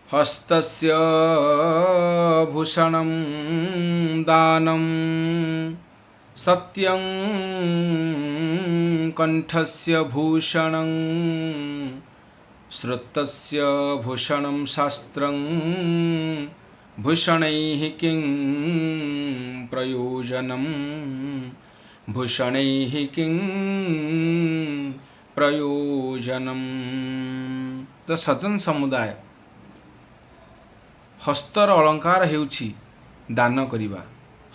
हस्तस्य भूषणं दानं सत्यं कंठस्य भूषणं श्रुतस्य भूषणं शास्त्रं भूषणैः किं प्रयोजनं भूषणैः किं प्रयोजनं। तो सज्जन समुदाय हस्तर अलंकार हेउछि दान करिबा।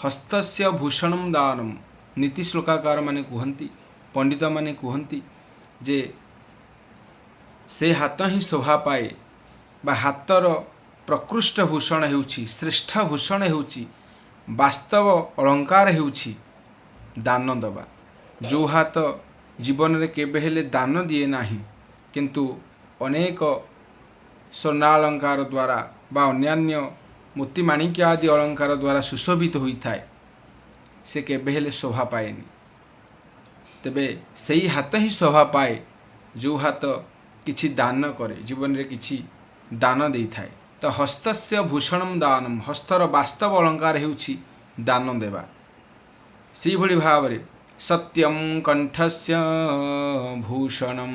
हस्तस्य भूषणं दानम नीति श्लोकाकार माने कुहंती, पंडित माने कुहंती जे से हाथ ही शोभा पाए बा हातर प्रकृष्ट भूषण हेउछि श्रेष्ठ भूषण हेउछि वास्तव अलंकार हेउछि दान दबा। जो हाथ जीवन रे केबे हेले दान दिए नाही किंतु अनेक स्वर्णालंकार द्वारा बा अन्यान्य मोती माणिक्य आदि अलंकार द्वारा सुशोभित होता है से केबे हेले शोभा पाएनि। तेबे सही हाथ ही शोभा पाए जो हाथ किछि दान करे जीवन रे किछि दान देई थाए। तो हस्तस्य भूषणं दानम हस्तर वास्तव अलंकार हेउछि दान देवा। सी भली भावरे सत्यम कंठस्य भूषणम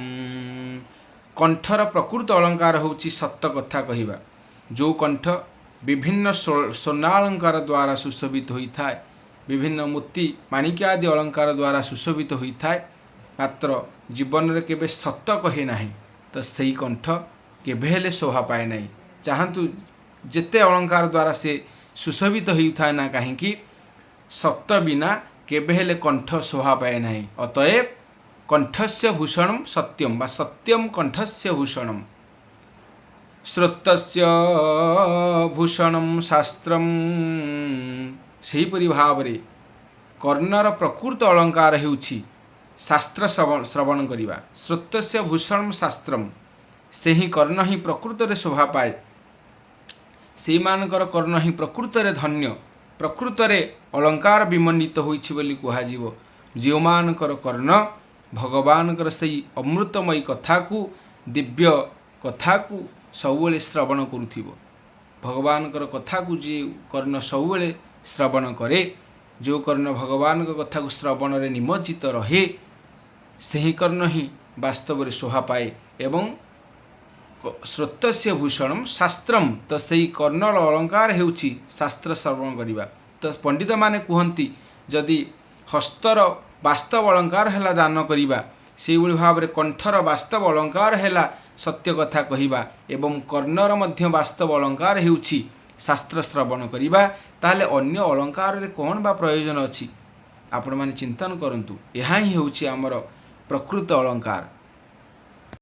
कंठर प्रकृत अलंकार होउछि सत्य कथा कहिबा। जो कंठ विभिन्न स्वर्णालंकार द्वारा सुशोभित होता है विभिन्न मोती माणिक्य आदि अलंकार द्वारा सुशोभित होता है मात्र जीवन रे केबे सत्य कहे नाही तो सही कंठ केबे हेले शोभा पाए नाही। चाहतु जेते अलंकार द्वारा से सुशोभित होता ना कहीं सत्य बिना केबे हेले कंठ शोभा पाए नाही। अतएव कंठस्य भूषणं सत्यम बा सत्यम कंठस्य भूषणम श्रुतस्य भूषणं शास्त्रम। सेहीपरि भावरे कर्णर प्रकृत अलंकार हेउछि शास्त्र श्रवण करिबा। श्रुतस्य भूषणं शास्त्रम से ही कर्ण ही प्रकृत रे शोभा पाए से मानकर कर्ण ही प्रकृत रे धन्य प्रकृत रे अलंकार विमंडित होइछि बोली कुहाजिवो। जो मानकर कर्ण भगवानकर सही अमृतमयी कथा को दिव्य कथा को सबुले श्रवण करुथिबो। भगवानकर कथा को जे कर्ण सबुले श्रवण करे जो कर्ण भगवान कथा को श्रवण रे निमज्जित रहे सही कर्ण ही वास्तव रे शोभा पाए। एवं श्रुतस्य भूषणम शास्त्रम तो सही कर्णर अलंकार हेउछि शास्त्र श्रवण करिबा। तो पंडित माने कुहंती जदि हस्तर वास्तव अलंकार हेला दान करिबा से भाव में कंठर वास्तव अलंकार हेला सत्य कथा कहिबा एवं कर्णर मध्य वास्तव अलंकार हेउछि शास्त्र श्रवण करिबा ताले अन्य अलंकार रे कोन बा प्रयोजन अछि आपण माने चिंतन करंतु। यहा ही हेउछि हमर प्रकृत अलंकार।